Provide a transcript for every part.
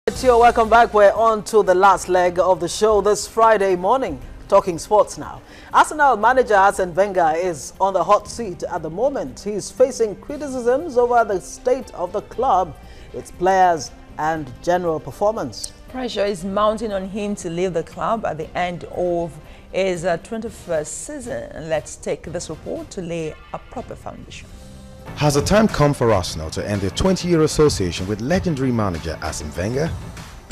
Welcome back. We're on to the last leg of the show this Friday morning. Talking sports now. Arsenal manager Arsene Wenger is on the hot seat at the moment. He's facing criticisms over the state of the club, its players and general performance. Pressure is mounting on him to leave the club at the end of his 21st season. Let's take this report to lay a proper foundation. Has the time come for Arsenal to end their 20-year association with legendary manager Arsene Wenger?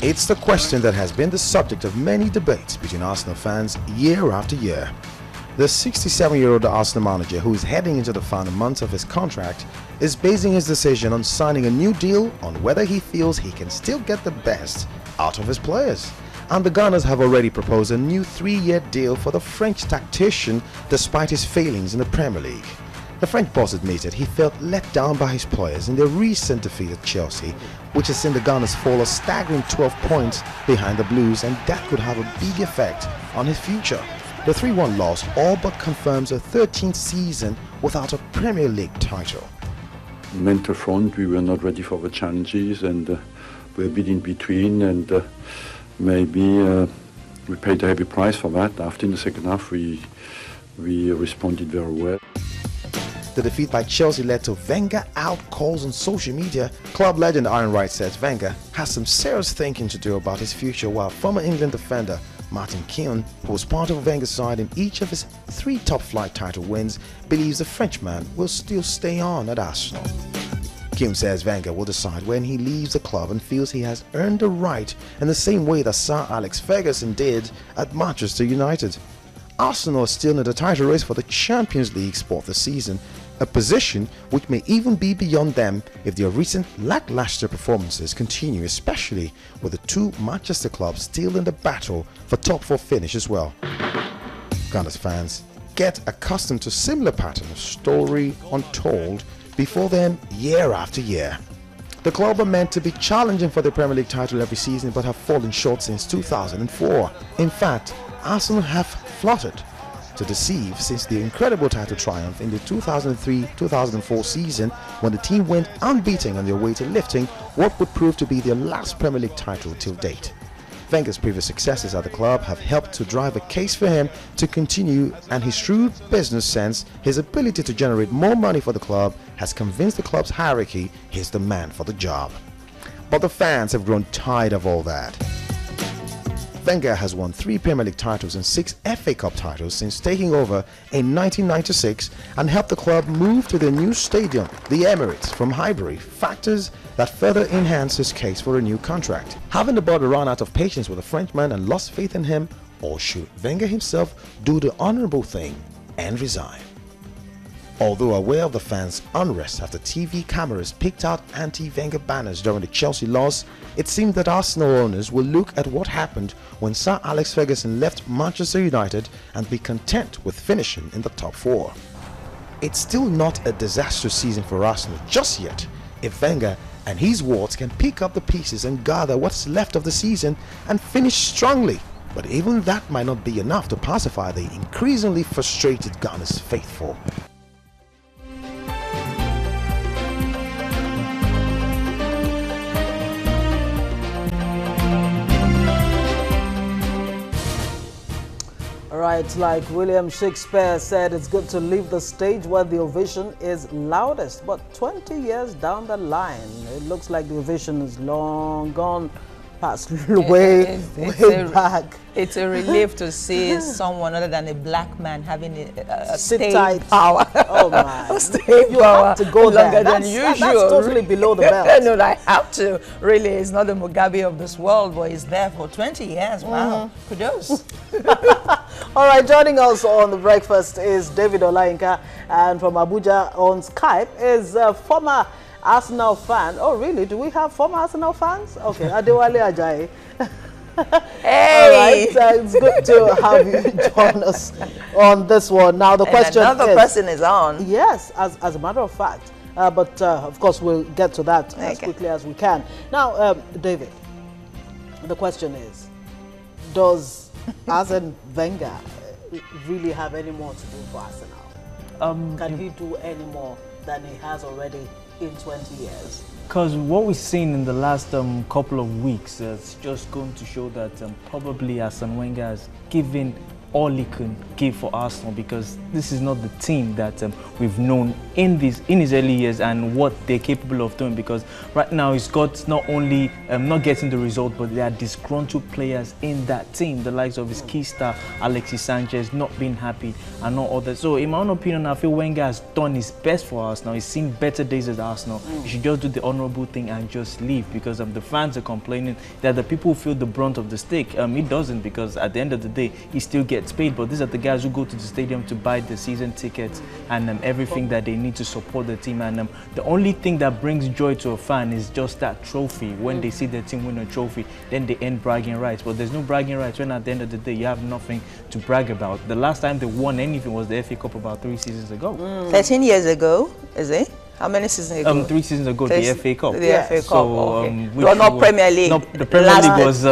It's the question that has been the subject of many debates between Arsenal fans year after year. The 67-year-old Arsenal manager, who is heading into the final months of his contract, is basing his decision on signing a new deal on whether he feels he can still get the best out of his players. And the Gunners have already proposed a new 3-year deal for the French tactician despite his failings in the Premier League. The French boss admitted he felt let down by his players in their recent defeat at Chelsea, which has seen the Gunners fall a staggering 12 points behind the Blues, and that could have a big effect on his future. The 3-1 loss all but confirms a 13th season without a Premier League title. Mental front, we were not ready for the challenges, and we're a bit in between, and maybe we paid a heavy price for that. After in the second half we responded very well. The defeat by Chelsea led to Wenger out calls on social media. Club legend Iron Wright says Wenger has some serious thinking to do about his future, while former England defender Martin Keown, who was part of Wenger's side in each of his 3 top-flight title wins, believes the Frenchman will still stay on at Arsenal. Keown says Wenger will decide when he leaves the club and feels he has earned the right in the same way that Sir Alex Ferguson did at Manchester United. Arsenal is still in the title race for the Champions League spot this season, a position which may even be beyond them if their recent lackluster performances continue, especially with the 2 Manchester clubs still in the battle for top 4 finish as well. Gunners fans get accustomed to similar pattern of story untold before them year after year. The club are meant to be challenging for the Premier League title every season but have fallen short since 2004. In fact, Arsenal have fluttered to deceive since the incredible title triumph in the 2003-2004 season, when the team went unbeaten on their way to lifting what would prove to be their last Premier League title till date. Wenger's previous successes at the club have helped to drive a case for him to continue, and his shrewd business sense, his ability to generate more money for the club, has convinced the club's hierarchy he's the man for the job. But the fans have grown tired of all that. Wenger has won 3 Premier League titles and 6 FA Cup titles since taking over in 1996 and helped the club move to their new stadium, the Emirates, from Highbury, factors that further enhance his case for a new contract. Haven't the board run out of patience with the Frenchman and lost faith in him, or should Wenger himself do the honourable thing and resign? Although aware of the fans' unrest after TV cameras picked out anti-Wenger banners during the Chelsea loss, it seems that Arsenal owners will look at what happened when Sir Alex Ferguson left Manchester United and be content with finishing in the top 4. It's still not a disastrous season for Arsenal just yet if Wenger and his wards can pick up the pieces and gather what's left of the season and finish strongly. But even that might not be enough to pacify the increasingly frustrated Gunners faithful. Right, like William Shakespeare said, it's good to leave the stage where the ovation is loudest. But 20 years down the line, it looks like the ovation is long gone past way back. It's a relief to see someone other than a black man having a Sit staying tight. power. Oh my! You have to go longer there. than That's usual. totally below the belt. No, I have to. Really, it's not the Mugabe of this world, but he's there for 20 years. Wow, kudos. All right, joining us on the breakfast is David Olayinka, and from Abuja on Skype is former Arsenal fan. Oh, really? Do we have former Arsenal fans? Okay, Adewale Ajayi. Hey! All right, it's good to have you join us on this one. Now, the question is... another person is on. Yes, as a matter of fact. But, of course, we'll get to that as quickly as we can. Now, David, the question is, does Arsene Wenger really have any more to do for Arsenal? Can he do any more than he has already in 20 years? Because what we've seen in the last couple of weeks is just going to show that probably Arsene Wenger has given all he can give for Arsenal, because this is not the team that we've known in his early years and what they're capable of doing. Because right now he's got not only not getting the result, but there are disgruntled players in that team, the likes of his key star Alexis Sanchez not being happy and all others. So in my own opinion, I feel Wenger has done his best for Arsenal. He's seen better days at Arsenal. He should just do the honourable thing and just leave, because the fans are complaining that the people who feel the brunt of the stick. He doesn't, because at the end of the day he still gets paid, but these are the guys who go to the stadium to buy the season tickets and everything that they need to support the team. And the only thing that brings joy to a fan is just that trophy. When they see their team win a trophy, then they end bragging rights. But there's no bragging rights when at the end of the day you have nothing to brag about. The last time they won anything was the FA Cup about 3 seasons ago. 13 years ago, is it? How many seasons ago? 3 seasons ago, the FA Cup. The FA Cup, so, okay. Well, not Premier League. No, the Premier League was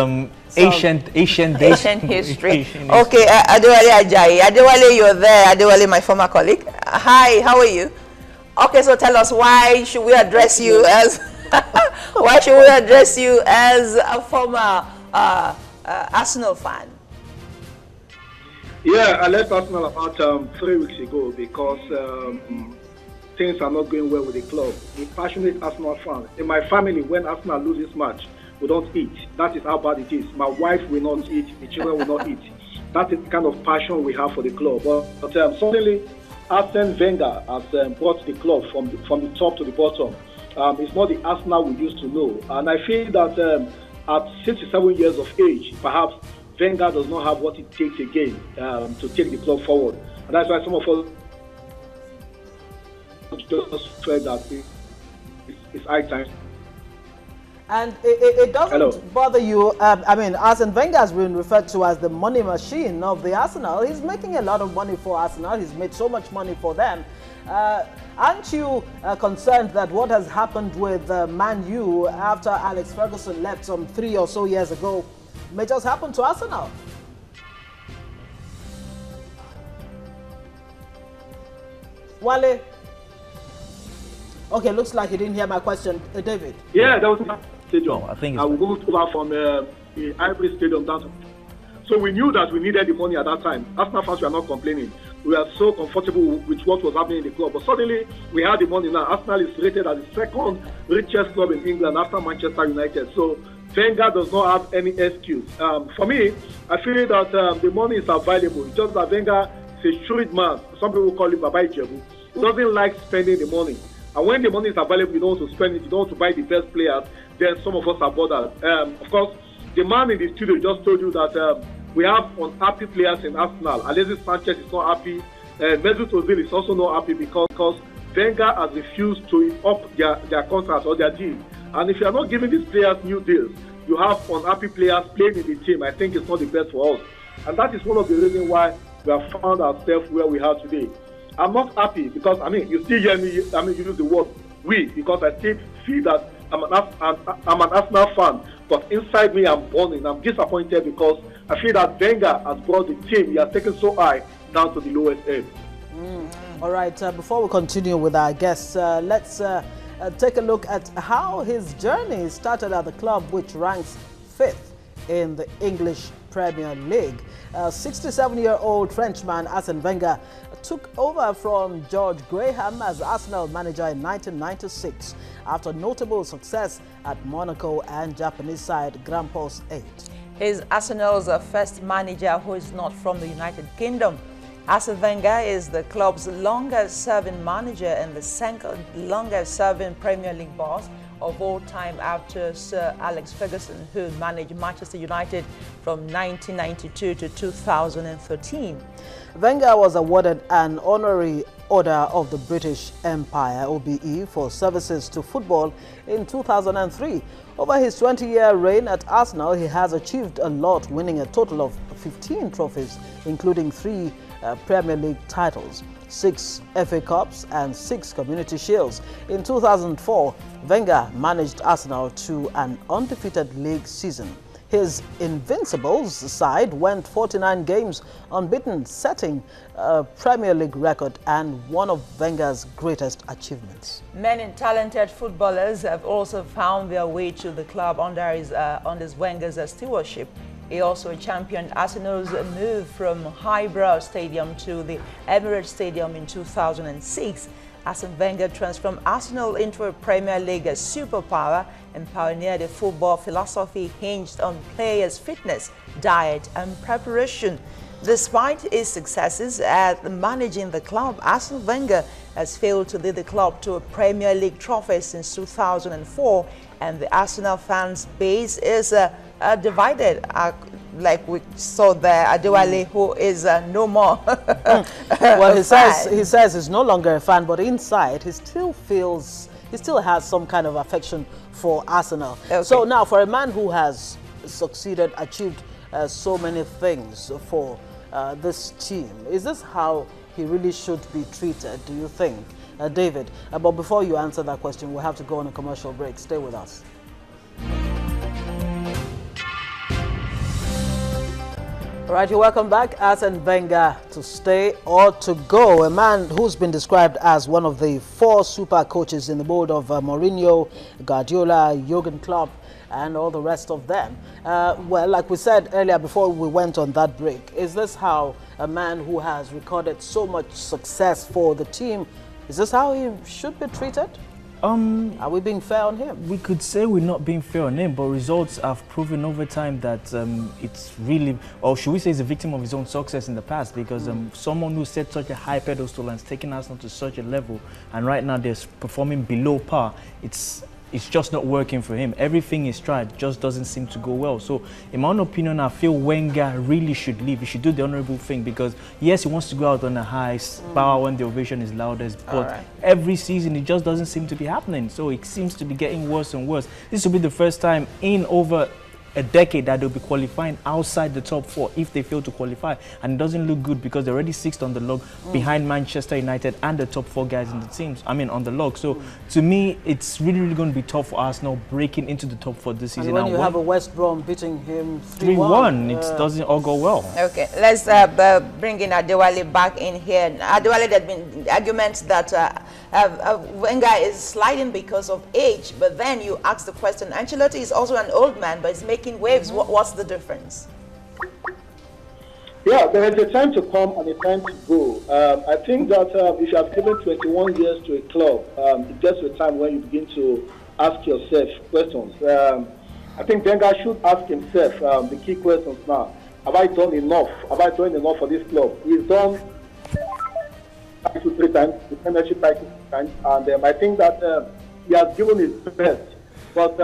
ancient history. Okay, Adewale Ajayi. Adewale, you're there. Adewale, my former colleague. Hi, how are you? Okay, so tell us, why should we address you as a former Arsenal fan? Yeah, I left Arsenal about 3 weeks ago because things are not going well with the club. I'm a passionate Arsenal fan. In my family, when Arsenal loses match, we don't eat. That is how bad it is. My wife will not eat. The children will not eat. That is the kind of passion we have for the club. But suddenly, Arsene Wenger has brought the club from the top to the bottom. It's not the Arsenal we used to know. And I feel that at 67 years of age, perhaps Wenger does not have what it takes again to take the club forward. And that's why some of us just felt that it's high time. And it doesn't bother you. I mean, Arsene Wenger has been referred to as the money machine of the Arsenal. He's making a lot of money for Arsenal. He's made so much money for them. Aren't you concerned that what has happened with Man U after Alex Ferguson left some 3 or so years ago may just happen to Arsenal? Wale? Okay, looks like you didn't hear my question, David. Yeah, that was my stadium. I think we moved over from the Ivory Stadium down to. So we knew that we needed the money at that time. Arsenal fans were not complaining. We were so comfortable with what was happening in the club. But suddenly, we had the money now. Arsenal is rated as the second richest club in England after Manchester United. So Wenger does not have any excuse. For me, I feel that the money is available. It's just that Wenger is a shrewd man. Some people call him Baba Ijebu. He doesn't like spending the money. And when the money is available, you don't want to spend it, you don't want to buy the best players, then some of us are bothered. Of course, the man in the studio just told you that we have unhappy players in Arsenal. Alexis Sanchez is not happy. Mesut Ozil is also not happy because Wenger has refused to up their contracts or their deals. And if you are not giving these players new deals, you have unhappy players playing in the team. I think it's not the best for us. And that is one of the reasons why we have found ourselves where we are today. I'm not happy because, I mean, you still hear me, use the word we, because I still feel that I'm an Arsenal fan, but inside me I'm burning. I'm disappointed because I feel that Wenger has brought the team, he has taken so high down to the lowest end. All right, before we continue with our guests, let's take a look at how his journey started at the club, which ranks 5th in the English Premier League. 67-year-old Frenchman Arsene Wenger took over from George Graham as Arsenal manager in 1996 after notable success at Monaco and Japanese side Grampus 8. He's Arsenal's first manager who is not from the United Kingdom. Arsene Wenger is the club's longest-serving manager and the second longest-serving Premier League boss of all time after Sir Alex Ferguson, who managed Manchester United from 1992 to 2013. Wenger was awarded an honorary Order of the British Empire, OBE, for services to football in 2003. Over his 20-year reign at Arsenal, he has achieved a lot, winning a total of 15 trophies, including 3 Premier League titles, 6 FA Cups and 6 Community Shields. In 2004, Wenger managed Arsenal to an undefeated league season. His Invincibles side went 49 games unbeaten, setting a Premier League record and one of Wenger's greatest achievements. Many talented footballers have also found their way to the club under Wenger's stewardship. He also championed Arsenal's move from Highbrow Stadium to the Emirates Stadium in 2006. Arsene Wenger transformed Arsenal into a Premier League superpower and pioneered a football philosophy hinged on players' fitness, diet and preparation. Despite his successes at managing the club, Arsene Wenger has failed to lead the club to a Premier League trophy since 2004, and the Arsenal fans base is divided, like we saw there, Adewale, who is no more. Well, he says he's no longer a fan, but inside he still has some kind of affection for Arsenal. Okay. So now, for a man who has succeeded, achieved so many things for this team, is this how he really should be treated, do you think, David? But before you answer that question, we'll have to go on a commercial break. Stay with us. All right, you're welcome back. Arsene Wenger to stay or to go. A man who's been described as one of the 4 super coaches in the mold of Mourinho, Guardiola, Jurgen Klopp, and all the rest of them. Well, like we said earlier before we went on that break, is this how a man who has recorded so much success for the team, is this how he should be treated? Are we being fair on him? We could say we're not being fair on him, but results have proven over time that it's really, or should we say, he's a victim of his own success in the past, because someone who set such a high pedestal and has taken Arsenal to such a level, and right now they're performing below par, it's just not working for him. Everything he's tried just doesn't seem to go well. So, in my own opinion, I feel Wenger really should leave. He should do the honourable thing, because, yes, he wants to go out on a high, power when the ovation is loudest, but every season it just doesn't seem to be happening. So it seems to be getting worse and worse. This will be the first time in over a decade that they'll be qualifying outside the top 4 if they fail to qualify, and it doesn't look good because they're already 6th on the log behind Manchester United and the top 4 guys in the teams. I mean, on the log. So to me, it's really going to be tough for Arsenal breaking into the top 4 this season. And when you have a West Brom beating him 3-1, it doesn't all go well. Okay, let's bring in Adewale back in here. Adewale, there have been arguments that Wenger is sliding because of age, but then you ask the question, Ancelotti is also an old man, but he's making waves. What's the difference? Yeah, there is a time to come and a time to go. I think that if you have given 21 years to a club, it gets to a time when you begin to ask yourself questions. I think Wenger should ask himself the key questions now. Have I done enough? Have I done enough for this club? He's done 3 times, the Premiership title 3 times, and I think that he has given his best. But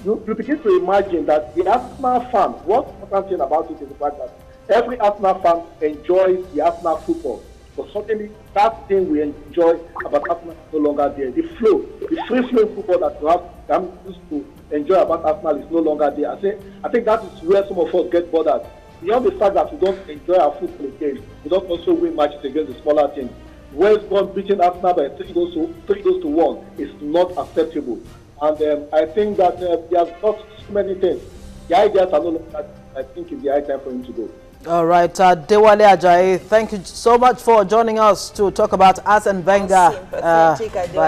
you begin to imagine that the Arsenal fan, what's important thing about it is the fact that every Arsenal fan enjoys the Arsenal football. But certainly that thing we enjoy about Arsenal is no longer there. The flow, the free-flowing football that I'm used to enjoy about Arsenal is no longer there. I think that is where some of us get bothered. Beyond the fact that we don't enjoy our football again, we don't also win matches against the smaller teams. West Brom beating Arsenal by 3 goals to 1 is not acceptable. And I think that he has got so many things. The ideas are no longer, I think it's the high time for him to go. All right, Dewale Ajayi, thank you so much for joining us to talk about Arsene Wenger via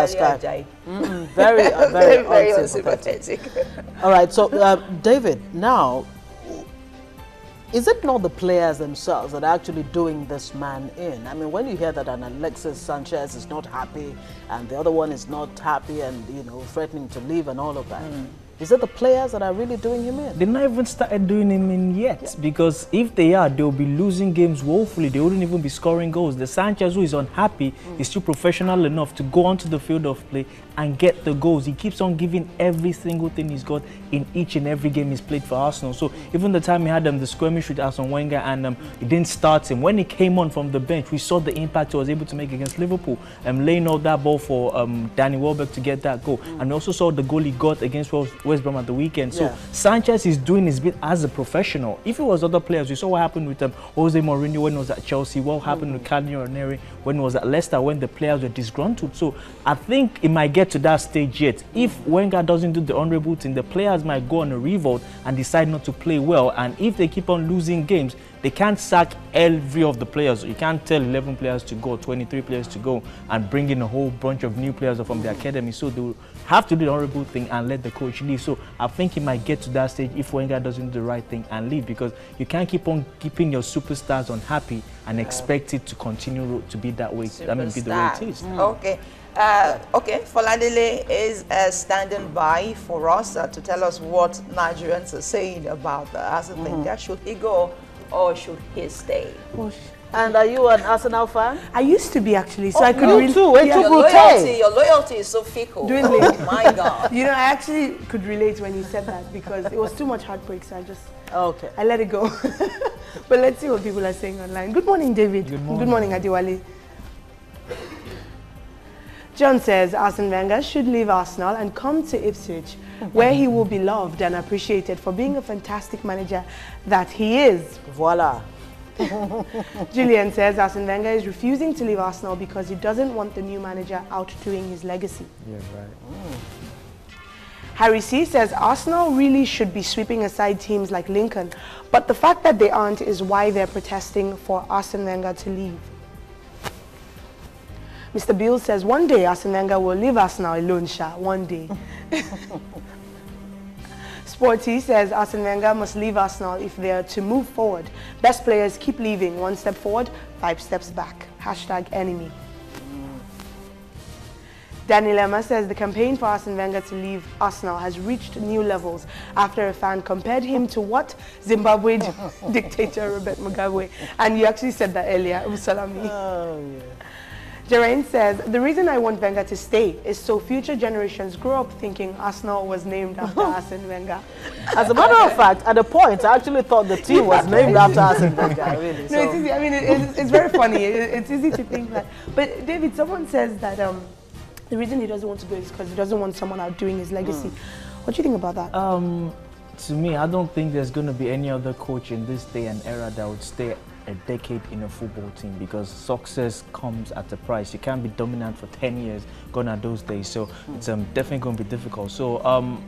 Skype. Very unsympathetic. All right, so David, now, is it not the players themselves that are actually doing this man in? I mean, when you hear that an Alexis Sanchez is not happy and the other one is not happy and, you know, threatening to leave and all of that, is it the players that are really doing him in? They've not even started doing him in yet, because if they are, they'll be losing games woefully. They wouldn't even be scoring goals. The Sanchez who is unhappy is still professional enough to go onto the field of play and get the goals. He keeps on giving every single thing he's got in each and every game he's played for Arsenal. So even the time he had the skirmish with Arsene Wenger and he didn't start him, when he came on from the bench, we saw the impact he was able to make against Liverpool, laying out that ball for Danny Welbeck to get that goal. And we also saw the goal he got against West Brom at the weekend. So Yeah. Sanchez is doing his bit as a professional. If it was other players, we saw what happened with Jose Mourinho when he was at Chelsea, what happened with Carlo Ranieri when he was at Leicester, when the players were disgruntled. So I think it might get to that stage yet. If Wenger doesn't do the honourable thing, the players might go on a revolt and decide not to play well. And if they keep on losing games, they can't sack every of the players. You can't tell 11 players to go, 23 players to go, and bring in a whole bunch of new players from the academy. So they will have to do the honourable thing and let the coach leave. So I think it might get to that stage if Wenger doesn't do the right thing and leave, because you can't keep on keeping your superstars unhappy and expect it to continue to be that way. I mean, be the way it is. Okay. Okay, Foladele is standing by for us to tell us what Nigerians are saying about Arsene Wenger. Should he go or should he stay? And are you an Arsenal fan? I used to be, actually, so I could you really... too. Your loyalty is so fickle. Dwindling. Oh my God. You know, I actually could relate when you said that, because it was too much heartbreak, so I let it go. But let's see what people are saying online. Good morning, David. Good morning. Good morning, Adiwale. John says Arsene Wenger should leave Arsenal and come to Ipswich, where he will be loved and appreciated for being a fantastic manager that he is. Voila. Julian says Arsene Wenger is refusing to leave Arsenal because he doesn't want the new manager outdoing his legacy. Yeah, right. Harry C says Arsenal really should be sweeping aside teams like Lincoln, but the fact that they aren't is why they're protesting for Arsene Wenger to leave. Mr. Bill says one day Arsene Wenger will leave Arsenal alone, Sha, one day. Sporty says Arsene Wenger must leave Arsenal if they are to move forward. Best players keep leaving, 1 step forward, 5 steps back. #enemy. Daniel Emma says the campaign for Arsene Wenger to leave Arsenal has reached new levels after a fan compared him to what? Zimbabwe dictator Robert Mugabe. And you actually said that earlier, Usalami. Oh, yeah. Geraint says, the reason I want Wenger to stay is so future generations grow up thinking Arsenal was named after Arsene Wenger. As a matter of fact, at a point, I actually thought the team was named after Arsene Wenger, really. No, it's easy. I mean, it's very funny. It's easy to think that. But David, someone says that the reason he doesn't want to go is because he doesn't want someone outdoing his legacy. What do you think about that? To me, I don't think there's going to be any other coach in this day and era that would stay a decade in a football team, because success comes at a price. You can't be dominant for 10 years gone at those days, so it's definitely going to be difficult. So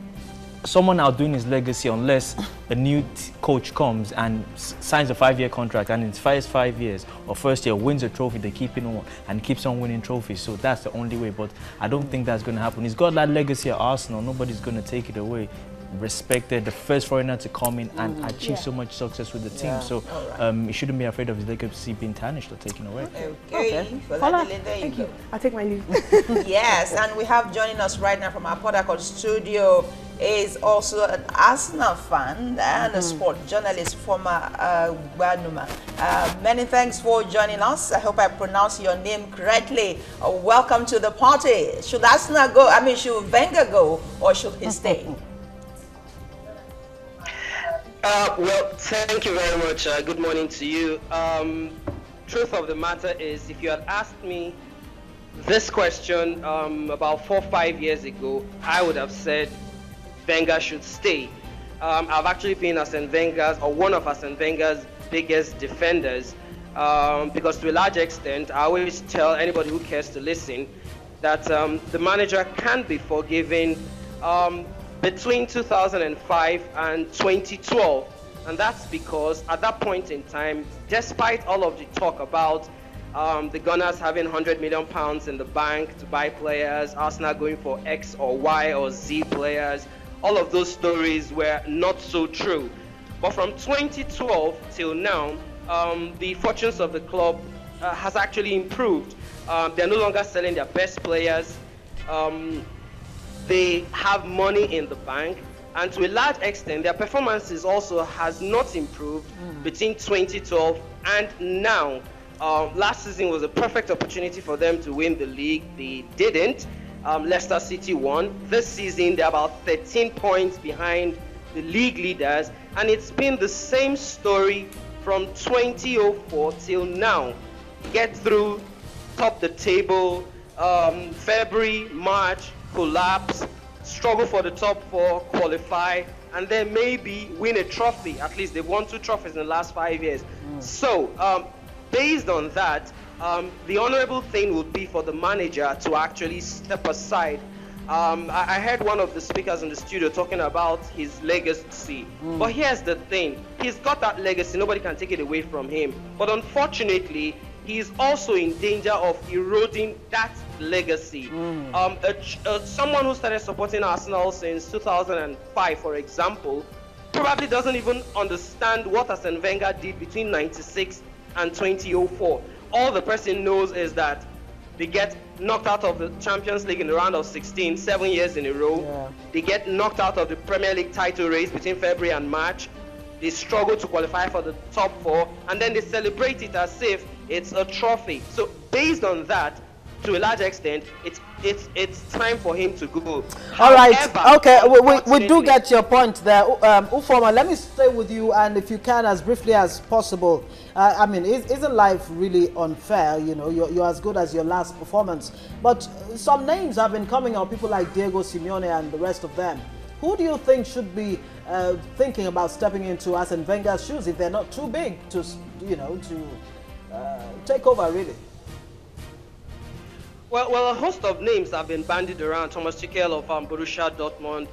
someone outdoing his legacy, unless a new coach comes and signs a 5-year contract and in his first 5 years or first year wins a trophy, they keep it on and keeps on winning trophies. So that's the only way, but I don't think that's going to happen. He's got that legacy at Arsenal, nobody's going to take it away. Respected, the first foreigner to come in and achieve so much success with the team. So he shouldn't be afraid of his legacy being tarnished or taken away. Okay. Thank you. I'll take my leave. Yes, and we have joining us right now from our Port Harcourt studio is also an Arsenal fan and a sport journalist, former Guanuma. Many thanks for joining us. I hope I pronounced your name correctly. Welcome to the party. Should Arsenal go? I mean, should Wenger go or should he stay? Well, thank you very much. Good morning to you. Truth of the matter is, if you had asked me this question about 4 or 5 years ago, I would have said Wenger should stay. I've actually been Arsene Wenger's, or one of Arsene Wenger's biggest defenders, because to a large extent, I always tell anybody who cares to listen that the manager can be forgiven between 2005 and 2012, and that's because at that point in time, despite all of the talk about the Gunners having £100 million in the bank to buy players, Arsenal going for X or Y or Z players, all of those stories were not so true. But from 2012 till now, the fortunes of the club has actually improved. They're no longer selling their best players. They have money in the bank, and to a large extent their performances also has not improved between 2012 and now. Last season was a perfect opportunity for them to win the league. They didn't. Leicester City won. This season they're about 13 points behind the league leaders, and it's been the same story from 2004 till now. Get through, top the table, February, March, collapse, struggle for the top 4, qualify, and then maybe win a trophy. At least they've won 2 trophies in the last 5 years. So, based on that, the honorable thing would be for the manager to actually step aside. I heard one of the speakers in the studio talking about his legacy. But here's the thing. He's got that legacy. Nobody can take it away from him. But unfortunately, he is also in danger of eroding that legacy. Someone who started supporting Arsenal since 2005, for example, probably doesn't even understand what Arsene Wenger did between 96 and 2004. All the person knows is that they get knocked out of the Champions League in the round of 16, 7 years in a row. Yeah. They get knocked out of the Premier League title race between February and March. They struggle to qualify for the top 4, and then they celebrate it as if it's a trophy. So based on that, to a large extent, it's time for him to go. All right, okay, we do get your point there. Ufoma, let me stay with you, and if you can, as briefly as possible. I mean, isn't life really unfair? You know, you're as good as your last performance. But some names have been coming out, people like Diego Simeone and the rest of them. Who do you think should be thinking about stepping into Arsene Wenger's shoes if they're not too big to, you know, to take over, really? Well, a host of names have been bandied around. Thomas Tuchel of Borussia Dortmund,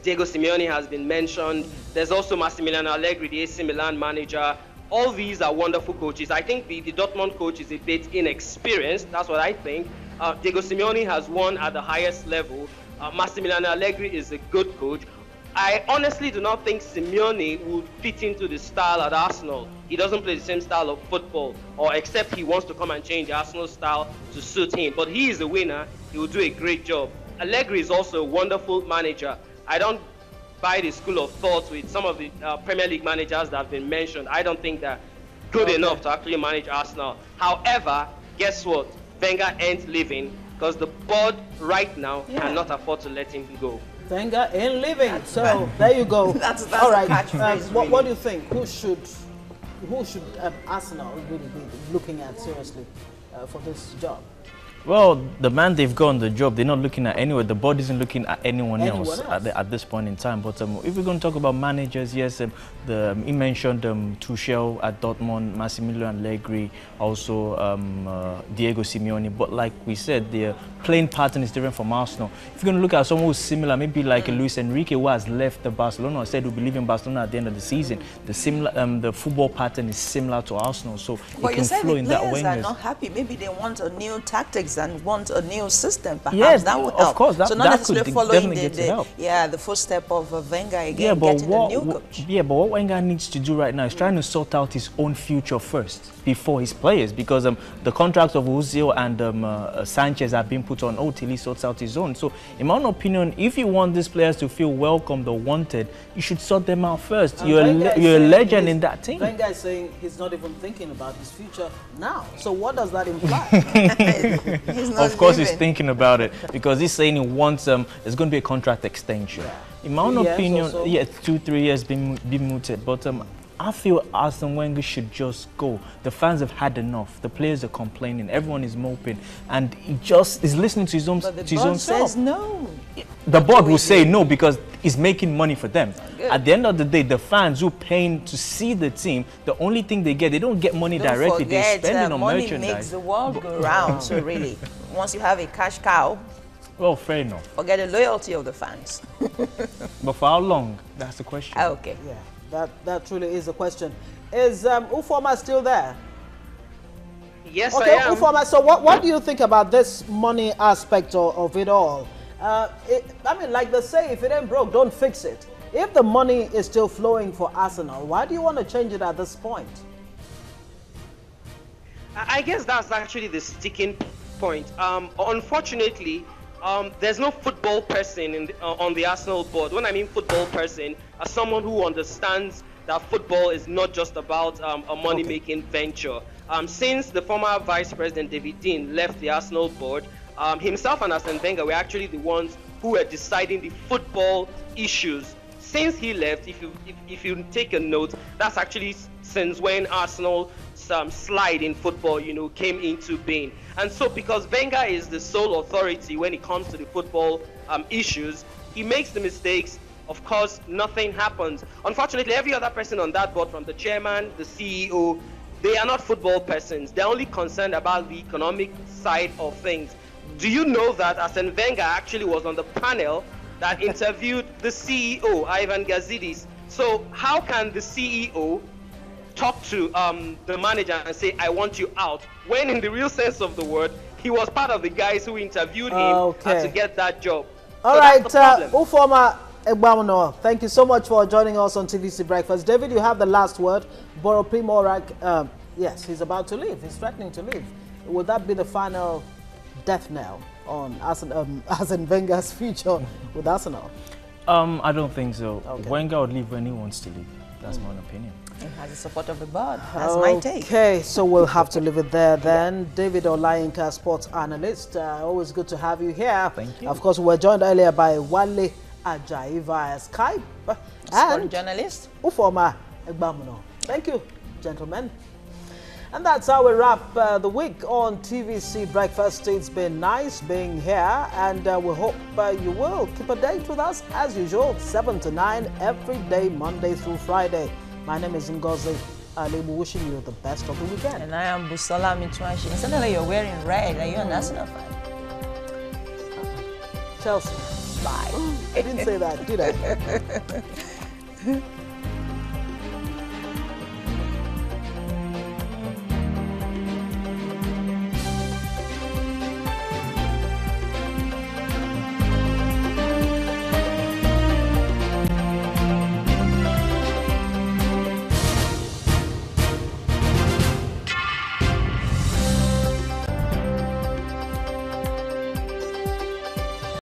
Diego Simeone has been mentioned. There's also Massimiliano Allegri, the AC Milan manager. All these are wonderful coaches. I think the Dortmund coach is a bit inexperienced. That's what I think. Diego Simeone has won at the highest level. Massimiliano Allegri is a good coach. I honestly do not think Simeone would fit into the style at Arsenal. He doesn't play the same style of football, or except he wants to come and change the Arsenal style to suit him. But he is a winner. He will do a great job. Allegri is also a wonderful manager. I don't buy the school of thought with some of the Premier League managers that have been mentioned. I don't think they're good enough to actually manage Arsenal. However, guess what? Wenger ain't leaving because the board right now cannot afford to let him go. Wenger ain't leaving. So there you go. that's all right. Catchphrase, really. What do you think? Who should Arsenal really be looking at seriously for this job? Well, the man they've got on the job, they're not looking at anywhere. The board isn't looking at anyone else at this point in time. But if we're going to talk about managers, yes, he mentioned Tuchel at Dortmund, Massimiliano Allegri, also Diego Simeone. But like we said, their playing pattern is different from Arsenal. If you're going to look at someone who's similar, maybe like Luis Enrique, who has left the Barcelona, said he'll be leaving Barcelona at the end of the season. The football pattern is similar to Arsenal, so it can flow in that way. But you said the players are not happy. Maybe they want a new tactics and want a new system. Perhaps yes, that would help. Of course, so not necessarily following the footstep of Wenger again, getting a new coach. Yeah, but what Wenger needs to do right now is trying to sort out his own future first before his players, because the contracts of Ozil and Sanchez have been put on hold till he sorts out his own. So, in my own opinion, if you want these players to feel welcomed or wanted, you should sort them out first. You're a legend in that team. Wenger is saying he's not even thinking about his future now. So what does that imply? Of course he's thinking about it, because he's saying he wants it's going to be a contract extension. In my own opinion, 2-3 years be mooted, but I feel Arsene Wenger should just go. The fans have had enough. The players are complaining. Everyone is moping, and he just is listening to his own self. But the board says no. The board will say no because he's making money for them. At the end of the day, the fans who are paying to see the team, the only thing they get don't get money directly. They're spending on merchandise. Money makes the world go round. So really, once you have a cash cow, well, fair enough. Forget the loyalty of the fans. But for how long? That's the question. Okay. Yeah, that truly is a question. Is Ufoma still there? Yes, okay, I am. Ufoma, so what do you think about this money aspect of it all? I mean, like they say, if it ain't broke, don't fix it. If the money is still flowing for Arsenal, why do you want to change it at this point? I guess that's actually the sticking point. Unfortunately, there's no football person on the Arsenal board. When I mean football person, as someone who understands that football is not just about a money-making venture. Since the former Vice President David Dean left the Arsenal board, himself and Arsene Wenger were actually the ones who were deciding the football issues. since he left, if you take a note, that's actually since when Arsenal slide in football, came into being. And so because Wenger is the sole authority when it comes to the football issues, he makes the mistakes. Of course, nothing happens. Unfortunately, every other person on that board, from the chairman, the CEO, they are not football persons. They're only concerned about the economic side of things. Do you know that Arsene Wenger actually was on the panel that interviewed the CEO, Ivan Gazidis? So how can the CEO talk to the manager and say, I want you out, when in the real sense of the word, he was part of the guys who interviewed him to get that job? All right, Ufoma Egbamuno, thank you so much for joining us on TVC Breakfast. David, you have the last word. Boro Primorak, yes, he's about to leave. He's threatening to leave. Would that be the final death knell on Arsene Wenger's future with Arsenal? I don't think so. Okay. Wenger would leave when he wants to leave. That's my opinion. He has the support of the board. That's my take. Okay, so we'll have to leave it there then. David Olayinka, sports analyst. Always good to have you here. Thank you. Of course, we were joined earlier by Wale Ajayi via Skype. Sport journalist. Ufoma Egbamuno. Thank you, gentlemen. And that's how we wrap the week on TVC Breakfast. It's been nice being here, and we hope you will keep a date with us as usual, 7 to 9 every day, Monday through Friday. My name is Ngozi Alibu, wishing you the best of the weekend. And I am Busola Mitwashi. Suddenly you're wearing red. Are you a Arsenal fan? Chelsea. Bye. I didn't say that, did I?